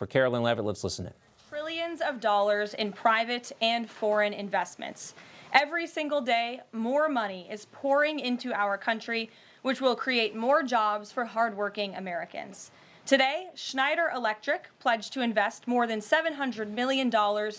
For Karoline Leavitt, let's listen in. Trillions of dollars in private and foreign investments. Every single day, more money is pouring into our country, which will create more jobs for hardworking Americans. Today, Schneider Electric pledged to invest more than $700 million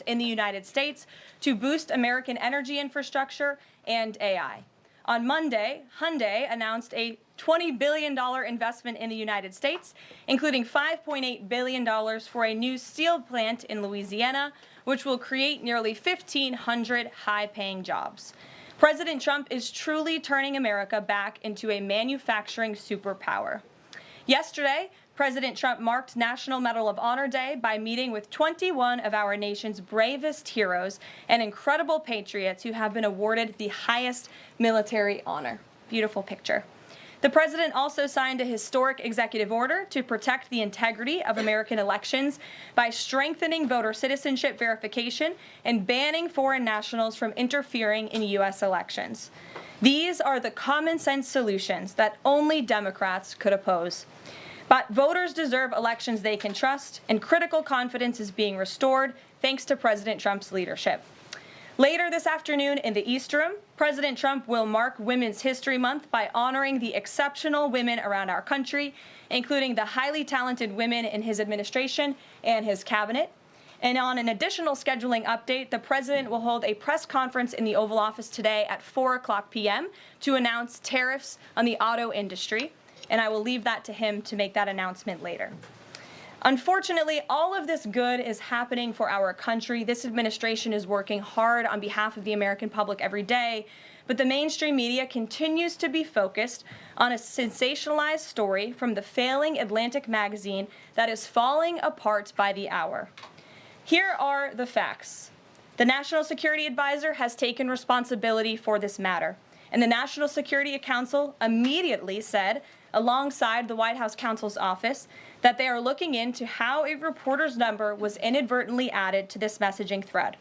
in the United States to boost American energy infrastructure and AI. On Monday, Hyundai announced a $20 billion investment in the United States, including $5.8 billion for a new steel plant in Louisiana, which will create nearly 1,500 high-paying jobs. President Trump is truly turning America back into a manufacturing superpower. Yesterday, President Trump marked National Medal of Honor Day by meeting with 21 of our nation's bravest heroes and incredible patriots who have been awarded the highest military honor. Beautiful picture. The president also signed a historic executive order to protect the integrity of American elections by strengthening voter citizenship verification and banning foreign nationals from interfering in U.S. elections. These are the common sense solutions that only Democrats could oppose. But voters deserve elections they can trust, and critical confidence is being restored thanks to President Trump's leadership. Later this afternoon in the East Room, President Trump will mark Women's History Month by honoring the exceptional women around our country, including the highly talented women in his administration and his cabinet. And on an additional scheduling update, the president will hold a press conference in the Oval Office today at 4:00 p.m. to announce tariffs on the auto industry. And I will leave that to him to make that announcement later. Unfortunately, all of this good is happening for our country. This administration is working hard on behalf of the American public every day, but the mainstream media continues to be focused on a sensationalized story from the failing Atlantic magazine that is falling apart by the hour. Here are the facts. The National Security Advisor has taken responsibility for this matter, and the National Security Council immediately said, alongside the White House counsel's office, that they are looking into how a reporter's number was inadvertently added to this messaging thread.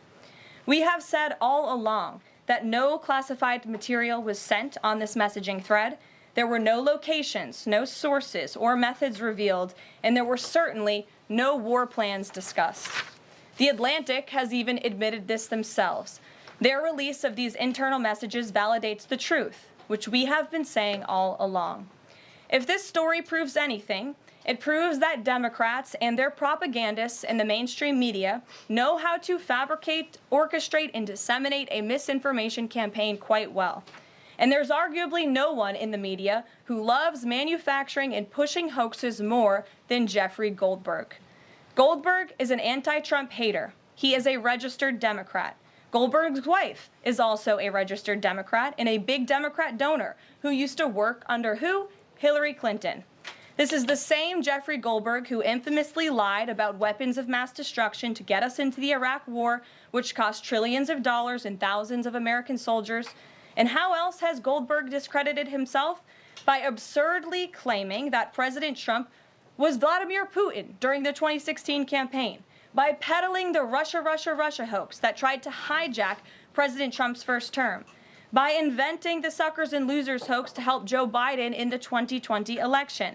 We have said all along that no classified material was sent on this messaging thread. There were no locations, no sources, or methods revealed, and there were certainly no war plans discussed. The Atlantic has even admitted this themselves. Their release of these internal messages validates the truth, which we have been saying all along. If this story proves anything, it proves that Democrats and their propagandists in the mainstream media know how to fabricate, orchestrate, and disseminate a misinformation campaign quite well. And there's arguably no one in the media who loves manufacturing and pushing hoaxes more than Jeffrey Goldberg. Goldberg is an anti-Trump hater. He is a registered Democrat. Goldberg's wife is also a registered Democrat and a big Democrat donor who used to work under who? Hillary Clinton. This is the same Jeffrey Goldberg who infamously lied about weapons of mass destruction to get us into the Iraq War, which cost trillions of dollars and thousands of American soldiers. And how else has Goldberg discredited himself? By absurdly claiming that President Trump was Vladimir Putin during the 2016 campaign, by peddling the Russia, Russia, Russia hoax that tried to hijack President Trump's first term, by inventing the suckers and losers hoax to help Joe Biden in the 2020 election,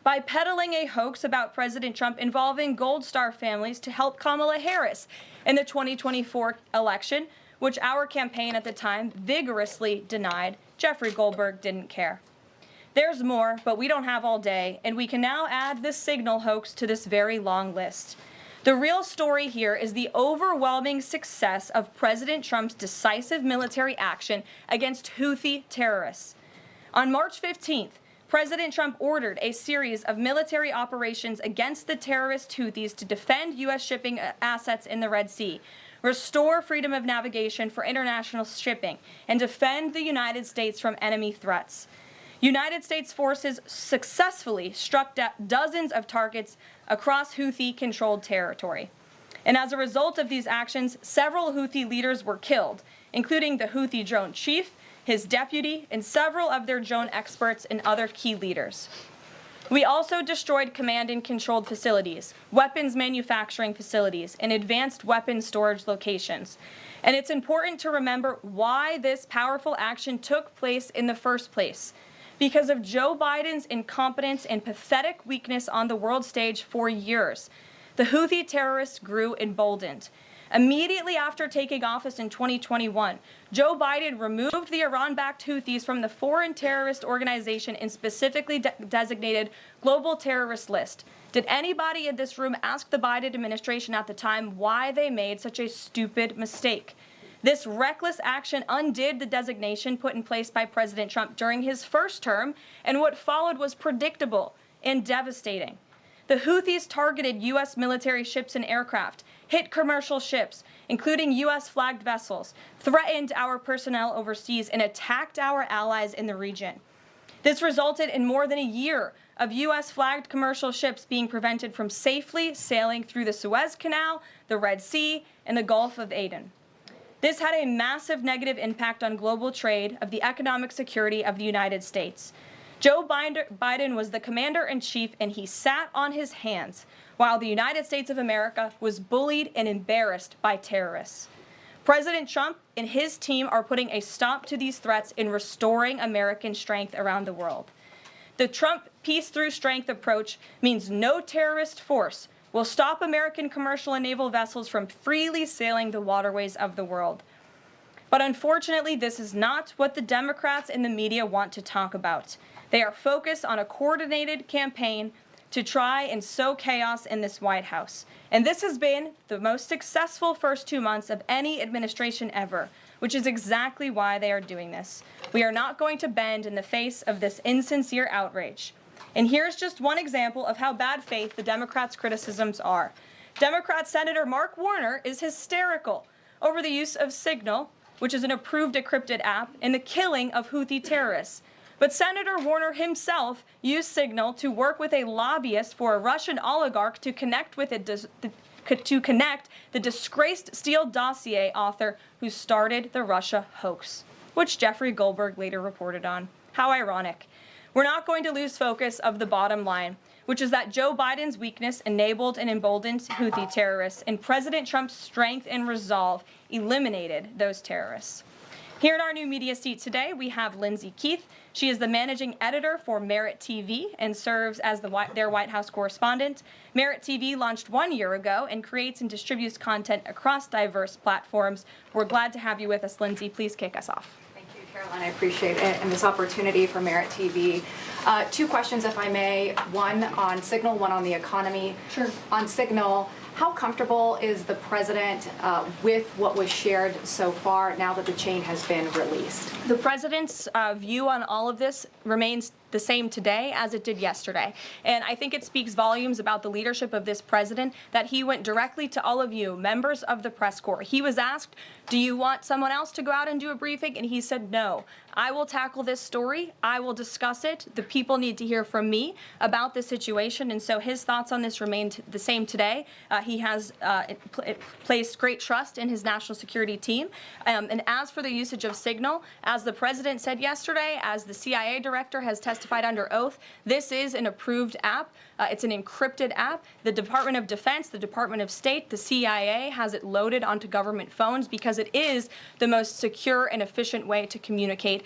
by peddling a hoax about President Trump involving Gold Star families to help Kamala Harris in the 2024 election, which our campaign at the time vigorously denied. Jeffrey Goldberg didn't care. There's more, but we don't have all day, and we can now add this signal hoax to this very long list. The real story here is the overwhelming success of President Trump's decisive military action against Houthi terrorists. On March 15th, President Trump ordered a series of military operations against the terrorist Houthis to defend U.S. shipping assets in the Red Sea, restore freedom of navigation for international shipping, and defend the United States from enemy threats. United States forces successfully struck dozens of targets across Houthi-controlled territory. And as a result of these actions, several Houthi leaders were killed, including the Houthi drone chief, his deputy, and several of their drone experts and other key leaders. We also destroyed command and controlled facilities, weapons manufacturing facilities, and advanced weapons storage locations. And it's important to remember why this powerful action took place in the first place. Because of Joe Biden's incompetence and pathetic weakness on the world stage for years. the Houthi terrorists grew emboldened. Immediately after taking office in 2021, Joe Biden removed the Iran-backed Houthis from the foreign terrorist organization and specifically designated global terrorist list. Did anybody in this room ask the Biden administration at the time why they made such a stupid mistake? This reckless action undid the designation put in place by President Trump during his first term, and what followed was predictable and devastating. The Houthis targeted U.S. military ships and aircraft, hit commercial ships, including U.S.-flagged vessels, threatened our personnel overseas, and attacked our allies in the region. This resulted in more than a year of U.S.-flagged commercial ships being prevented from safely sailing through the Suez Canal, the Red Sea, and the Gulf of Aden. This had a massive negative impact on global trade of the economic security of the United States. Joe Biden was the commander-in-chief, and he sat on his hands while the United States of America was bullied and embarrassed by terrorists. President Trump and his team are putting a stop to these threats and restoring American strength around the world. The Trump peace through strength approach means no terrorist force will stop American commercial and naval vessels from freely sailing the waterways of the world. But unfortunately, this is not what the Democrats and the media want to talk about. They are focused on a coordinated campaign to try and sow chaos in this White House. And this has been the most successful first 2 months of any administration ever, which is exactly why they are doing this. We are not going to bend in the face of this insincere outrage. And here's just one example of how bad faith the Democrats' criticisms are. Democrat Senator Mark Warner is hysterical over the use of Signal, which is an approved encrypted app, and the killing of Houthi terrorists. But Senator Warner himself used Signal to work with a lobbyist for a Russian oligarch to connect with the disgraced Steele dossier author who started the Russia hoax, which Jeffrey Goldberg later reported on. How ironic. We're not going to lose focus of the bottom line, which is that Joe Biden's weakness enabled and emboldened Houthi terrorists, and President Trump's strength and resolve eliminated those terrorists. Here in our new media seat today, we have Lindsay Keith. She is the managing editor for Merit TV and serves as their White House correspondent. Merit TV launched 1 year ago and creates and distributes content across diverse platforms. We're glad to have you with us, Lindsay. Please kick us off. Thank you, Karoline. I appreciate it and this opportunity for Merit TV. 2 questions, if I may. One on Signal, one on the economy. Sure. On Signal, how comfortable is the president with what was shared so far now that the chain has been released? The president's view on all of this remains the same today as it did yesterday. And I think it speaks volumes about the leadership of this president that he went directly to all of you, members of the press corps. He was asked, do you want someone else to go out and do a briefing? And he said, no, I will tackle this story. I will discuss it. The people need to hear from me about the situation. And so his thoughts on this remained the same today. He has placed great trust in his national security team. And as for the usage of Signal, as the president said yesterday, as the CIA director has testified under oath, this is an approved app. It's an encrypted app. The Department of Defense, the Department of State, the CIA has it loaded onto government phones because it is the most secure and efficient way to communicate.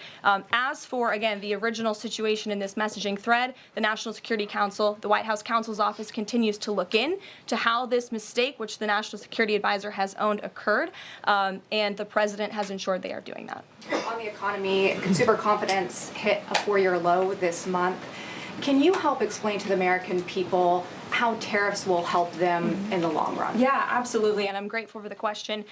As for, again, the original situation in this messaging thread, the National Security Council, the White House counsel's office continues to look in to how this mistake, which the National Security Advisor has owned, occurred, and the president has ensured they are doing that. On the economy, consumer confidence hit a 4-year low this month. Can you help explain to the American people how tariffs will help them in the long run? Yeah, absolutely, and I'm grateful for the question.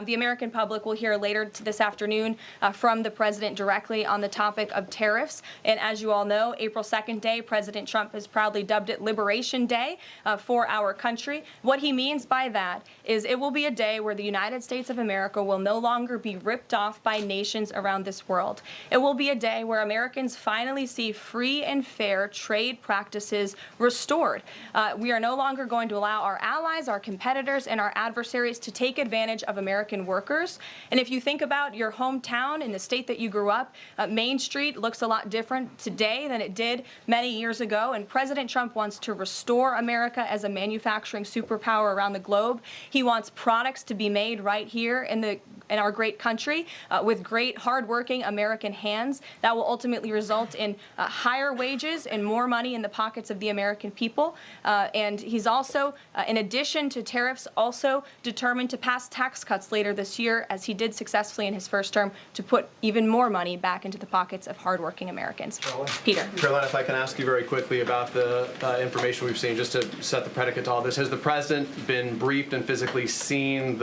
The American public will hear later this afternoon from the president directly on the topic of tariffs. And as you all know, April 2nd day, President Trump has proudly dubbed it Liberation Day for our country. What he means by that is it will be a day where the United States of America will no longer be ripped off by nations around this world. It will be a day where Americans finally see free and fair trade practices restored. We are no longer going to allow our allies, our competitors, and our adversaries to take advantage of American workers. And if you think about your hometown in the state that you grew up, Main Street looks a lot different today than it did many years ago. And President Trump wants to restore America as a manufacturing superpower around the globe. He wants products to be made right here in our great country with great, hardworking American hands that will ultimately result in higher wages and more money in the pockets of the American people. And he's also, in addition to tariffs, also determined to pass tax cuts later this year, as he did successfully in his first term, to put even more money back into the pockets of hardworking Americans. Peter. Caroline, if I can ask you very quickly about the information we've seen, just to set the predicate to all this. Has the president been briefed and physically seen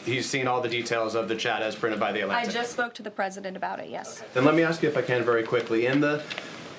he's seen all the details of the chat as printed by the Atlantic? I just spoke to the president about it, yes. Okay. Then let me ask you, if I can, very quickly. In the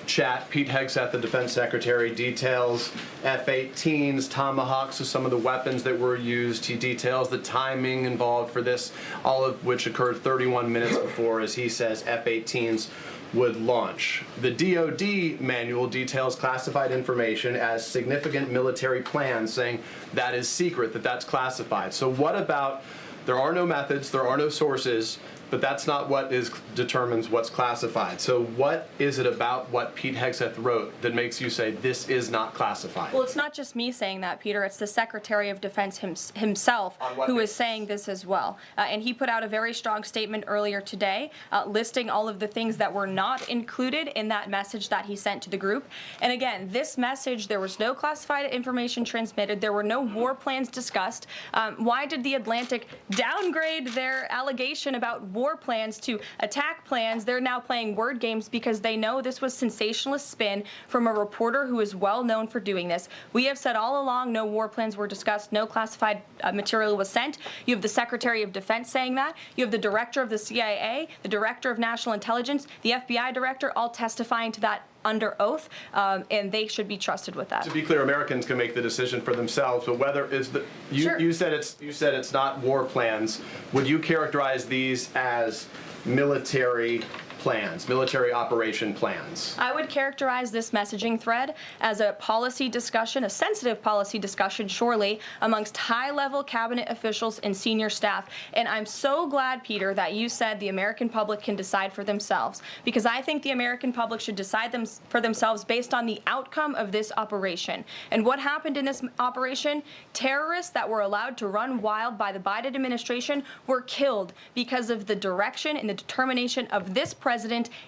chat, Pete Hegseth, the defense secretary, details F-18s, Tomahawks, so some of the weapons that were used. He details the timing involved for this, all of which occurred 31 minutes before, as he says, F-18s would launch. The DoD manual details classified information as significant military plans, saying that is secret, that's classified. So what about, there are no methods, there are no sources, but that's not what determines what's classified. So what is it about what Pete Hegseth wrote that makes you say this is not classified? Well, it's not just me saying that, Peter. It's the Secretary of Defense himself who is saying this as well. And he put out a very strong statement earlier today listing all of the things that were not included in that message that he sent to the group. And again, this message, there was no classified information transmitted. There were no war plans discussed. Why did the Atlantic downgrade their allegation about war plans to attack plans? They're now playing word games because they know this was sensationalist spin from a reporter who is well known for doing this. We have said all along no war plans were discussed, no classified material was sent. You have the Secretary of Defense saying that. You have the director of the CIA, the director of National Intelligence, the FBI director, all testifying to that under oath, and they should be trusted with that. To be clear, Americans can make the decision for themselves, but whether is the Sure. you said it's not war plans. Would you characterize these as military plans, military operation plans? I would characterize this messaging thread as a policy discussion, a sensitive policy discussion, surely, amongst high-level cabinet officials and senior staff. And I'm so glad, Peter, that you said the American public can decide for themselves, because I think the American public should decide for themselves based on the outcome of this operation. And what happened in this operation? Terrorists that were allowed to run wild by the Biden administration were killed because of the direction and the determination of this president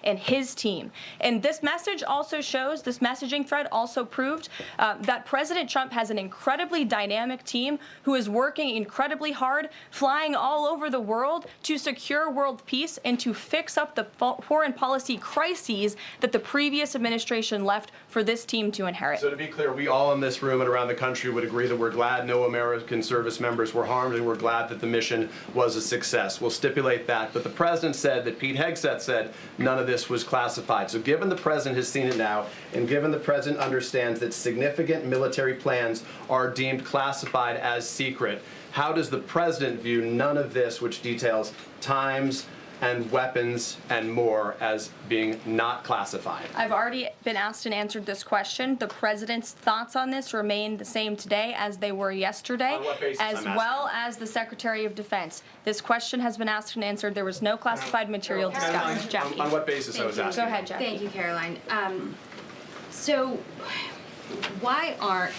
and his team. And this message also shows, this messaging thread also proved that President Trump has an incredibly dynamic team who is working incredibly hard, flying all over the world to secure world peace and to fix up the foreign policy crises that the previous administration left for this team to inherit. So to be clear, we all in this room and around the country would agree that we're glad no American service members were harmed, and we're glad that the mission was a success. We'll stipulate that. But the president said that Pete Hegseth said none of this was classified. So given the president has seen it now, and given the president understands that significant military plans are deemed classified as secret, how does the president view none of this, which details times and weapons and more, as being not classified? I've already been asked and answered this question. The president's thoughts on this remain the same today as they were yesterday, On what basis, as well as the Secretary of Defense. This question has been asked and answered. There was no classified material discussed. Jackie. On what basis I was asking? Go ahead, Jackie. Thank you, Caroline. So why aren't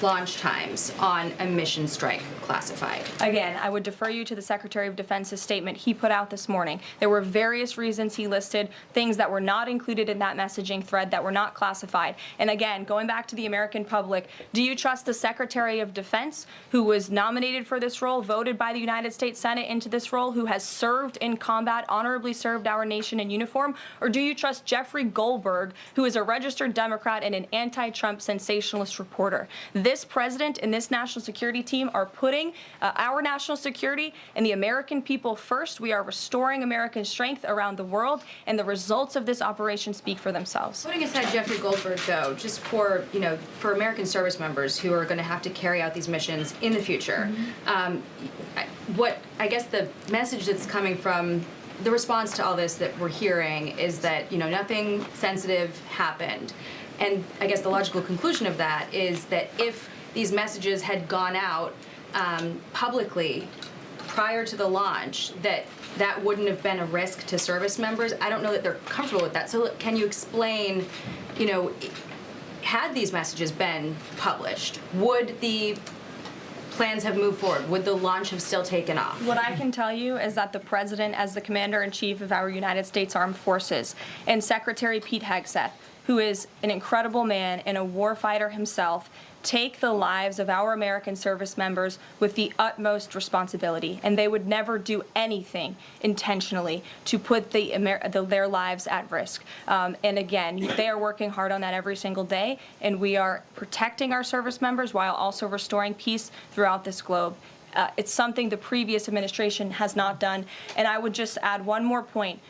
launch times on a mission strike classified? Again, I would defer you to the Secretary of Defense's statement he put out this morning. There were various reasons he listed, things that were not included in that messaging thread that were not classified. And again, going back to the American public, do you trust the Secretary of Defense, who was nominated for this role, voted by the United States Senate into this role, who has served in combat, honorably served our nation in uniform? Or do you trust Jeffrey Goldberg, who is a registered Democrat and an anti-Trump sensationalist reporter? This president and this national security team are putting our national security and the American people first. We are restoring American strength around the world, and the results of this operation speak for themselves. Putting aside Jeffrey Goldberg, though, just for American service members who are going to have to carry out these missions in the future, what I guess the message that's coming from the response to all this that we're hearing is that nothing sensitive happened. And I guess the logical conclusion of that is that if these messages had gone out publicly prior to the launch, that wouldn't have been a risk to service members. I don't know that they're comfortable with that. So can you explain, had these messages been published, would the plans have moved forward? Would the launch have still taken off? What I can tell you is that the President, as the Commander-in-Chief of our United States Armed Forces, and Secretary Pete Hegseth who is an incredible man and a warfighter himself, take the lives of our American service members with the utmost responsibility, and they would never do anything intentionally to put their lives at risk. And again, they are working hard on that every single day, and we are protecting our service members while also restoring peace throughout this globe. It's something the previous administration has not done. And I would just add one more point.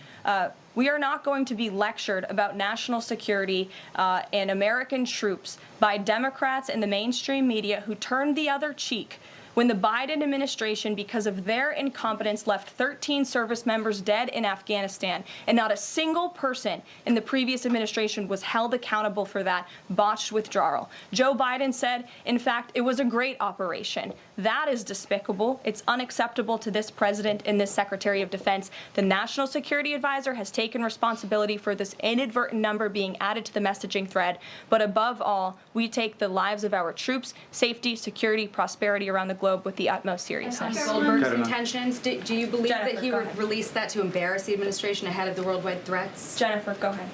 We are not going to be lectured about national security and American troops by Democrats and the mainstream media who turned the other cheek when the Biden administration, because of their incompetence, left 13 service members dead in Afghanistan, and not a single person in the previous administration was held accountable for that botched withdrawal. Joe Biden said, in fact, it was a great operation. That is despicable. It's unacceptable to this president and this Secretary of Defense. The National Security Advisor has taken responsibility for this inadvertent number being added to the messaging thread. But above all, we take the lives of our troops, safety, security, prosperity around the globe with the utmost seriousness. Goldberg's intentions, do you believe Jennifer, that he go would ahead. release that to embarrass the administration ahead of the worldwide threats? Jennifer, go ahead.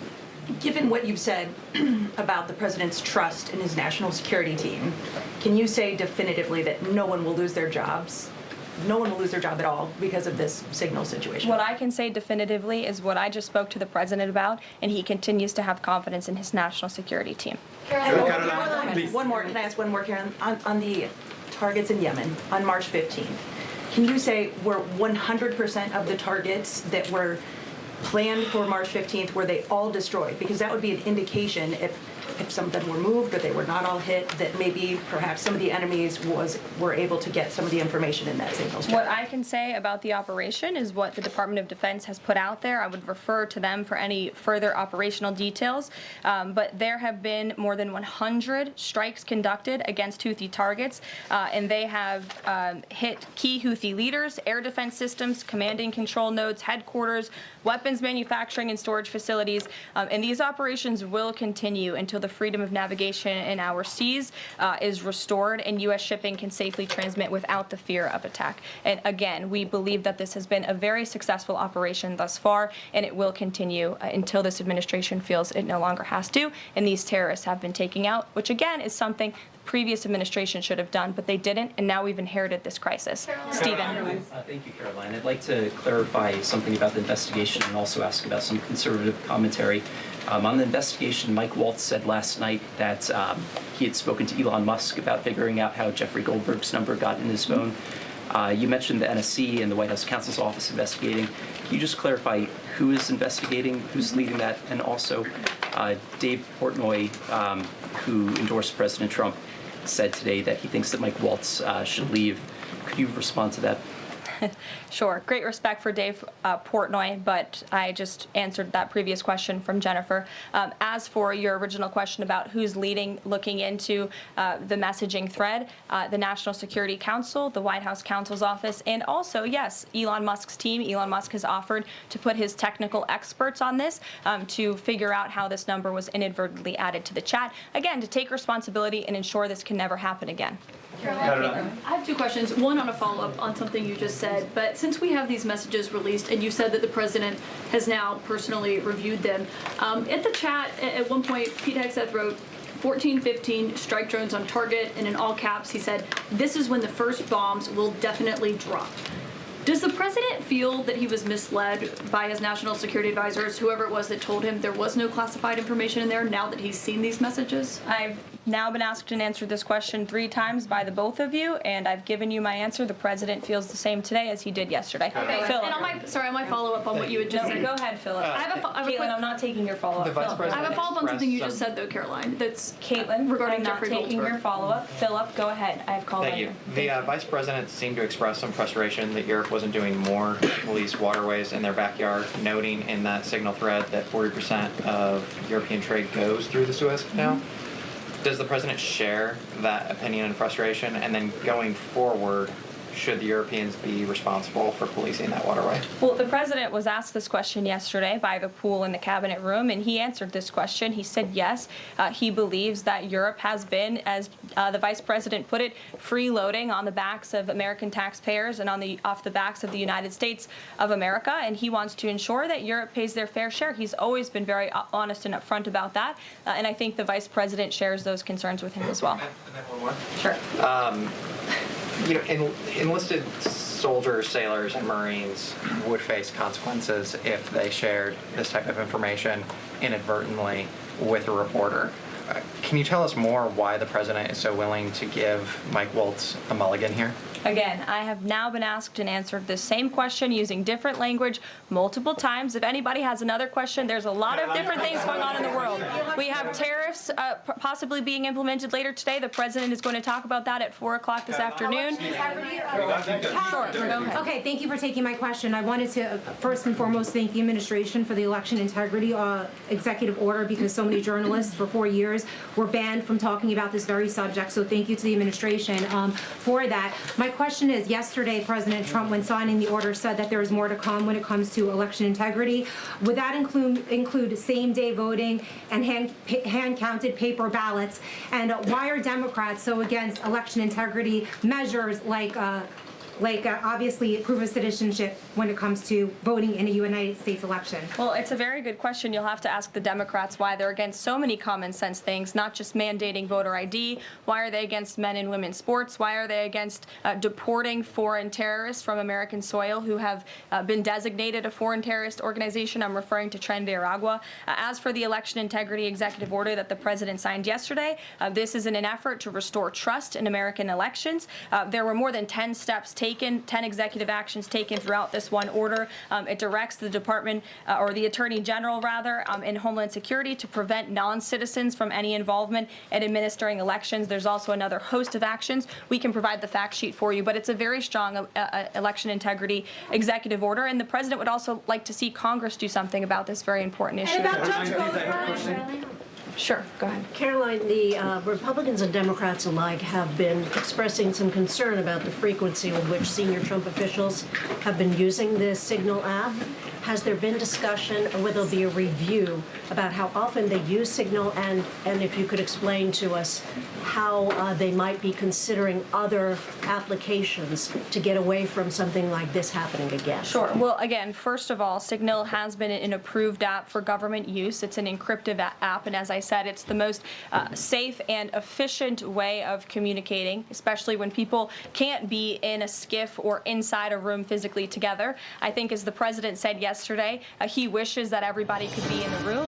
Given what you've said about the president's trust in his national security team, can you say definitively that no one will lose their jobs? No one will lose their job at all because of this signal situation? What I can say definitively is what I just spoke to the president about, and he continues to have confidence in his national security team. One more, can I ask one more, Karen? On the targets in Yemen on March 15th, can you say were 100% of the targets that were planned for March 15th, were they all destroyed? Because that would be an indication if some of them were moved or they were not all hit, that maybe perhaps some of the enemies were able to get some of the information in that signals channel. What I can say about the operation is what the Department of Defense has put out there. I would refer to them for any further operational details. But there have been more than 100 strikes conducted against Houthi targets, and they have hit key Houthi leaders, air defense systems, command and control nodes, headquarters, weapons manufacturing and storage facilities. And these operations will continue until the freedom of navigation in our seas is restored and U.S. shipping can safely transmit without the fear of attack. And again, we believe that this has been a very successful operation thus far, and it will continue until this administration feels it no longer has to, and these terrorists have been taken out, which again is something the previous administration should have done, but they didn't, and now we've inherited this crisis. Stephen. Thank you, Karoline. I'd like to clarify something about the investigation and also ask about some conservative commentary. On the investigation, Mike Waltz said last night that he had spoken to Elon Musk about figuring out how Jeffrey Goldberg's number got in his phone. You mentioned the NSC and the White House counsel's office investigating. Can you just clarify who is investigating, who's leading that, and also Dave Portnoy, who endorsed President Trump, said today that he thinks that Mike Waltz should leave. Could you respond to that? Sure. Great respect for Dave Portnoy, but I just answered that previous question from Jennifer. As for your original question about who's looking into the messaging thread, the National Security Council, the White House counsel's office, and also, yes, Elon Musk's team. Elon Musk has offered to put his technical experts on this to figure out how this number was inadvertently added to the chat. Again, to take responsibility and ensure this can never happen again. I have two questions. One on a follow-up on something you just said. But since we have these messages released, and you said that the president has now personally reviewed them, at the chat at one point, Pete Hegseth wrote 14-15 strike drones on target, and in all caps he said, "This is when the first bombs will definitely drop." Does the president feel that he was misled by his national security advisors, whoever it was that told him there was no classified information in there, now that he's seen these messages? I've now been asked and answered this question 3 times by the both of you, and I've given you my answer. The president feels the same today as he did yesterday. Okay. Philip. And on my follow-up on what you had just No, said. go ahead, Philip. I have a Caitlin, quick- I'm not taking your follow-up. The Vice Philip. President I have a follow-up on something you expressed just said, though, Caroline. That's Caitlin, regarding I'm not Jeffrey taking Goldberg. your follow-up. Philip, go ahead. I've called Thank on you. The Vice President seemed to express some frustration that Europe wasn't doing more to police waterways in their backyard, noting in that signal thread that 40% of European trade goes through the Suez Canal. Does the President share that opinion and frustration? And then going forward, should the Europeans be responsible for policing that waterway? Well, the president was asked this question yesterday by the pool in the cabinet room, and he answered this question. He said yes, he believes that Europe has been, as the vice president put it, freeloading on the backs of American taxpayers and off the backs of the United States of America, and he wants to ensure that Europe pays their fair share. He's always been very honest and upfront about that, and I think the vice president shares those concerns with him as well. And then one more. Sure. Enlisted soldiers, sailors, and Marines would face consequences if they shared this type of information inadvertently with a reporter. Can you tell us more why the president is so willing to give Mike Waltz a mulligan here? Again, I have now been asked and answered this same question using different language multiple times. If anybody has another question, there's a lot of different things going on in the world. We have tariffs possibly being implemented later today. The president is going to talk about that at 4 o'clock this afternoon. Sure, go ahead. Okay, thank you for taking my question. I wanted to first and foremost thank the administration for the election integrity executive order, because so many journalists for 4 years were banned from talking about this very subject. So thank you to the administration for that. My question is, yesterday President Trump, when signing the order, said that there is more to come when it comes to election integrity. Would that include same-day voting and hand-counted paper ballots? And why are Democrats so against election integrity measures like obviously proof of citizenship when it comes to voting in a United States election? Well, it's a very good question. You'll have to ask the Democrats why they're against so many common sense things, not just mandating voter ID. Why are they against men and women's sports? Why are they against deporting foreign terrorists from American soil who have been designated a foreign terrorist organization? I'm referring to Tren de Aragua. As for the election integrity executive order that the president signed yesterday, this is in an effort to restore trust in American elections. There were more than 10 steps taken, 10 executive actions taken throughout this one order. It directs the department, or the attorney general rather, in Homeland Security to prevent non-citizens from any involvement in administering elections. There's also another host of actions. We can provide the fact sheet for you, but it's a very strong election integrity executive order, and the president would also like to see Congress do something about this very important issue. Sure, go ahead. Karoline, the Republicans and Democrats alike have been expressing some concern about the frequency with which senior Trump officials have been using the Signal app. Has there been discussion, or will there be a review about how often they use Signal, and if you could explain to us how they might be considering other applications to get away from something like this happening again? Sure. Well, again, first of all, Signal has been an approved app for government use. It's an encrypted app, and as I said, it's the most safe and efficient way of communicating, especially when people can't be in a skiff or inside a room physically together. I think, as the president said yesterday, he wishes that everybody could be in the room.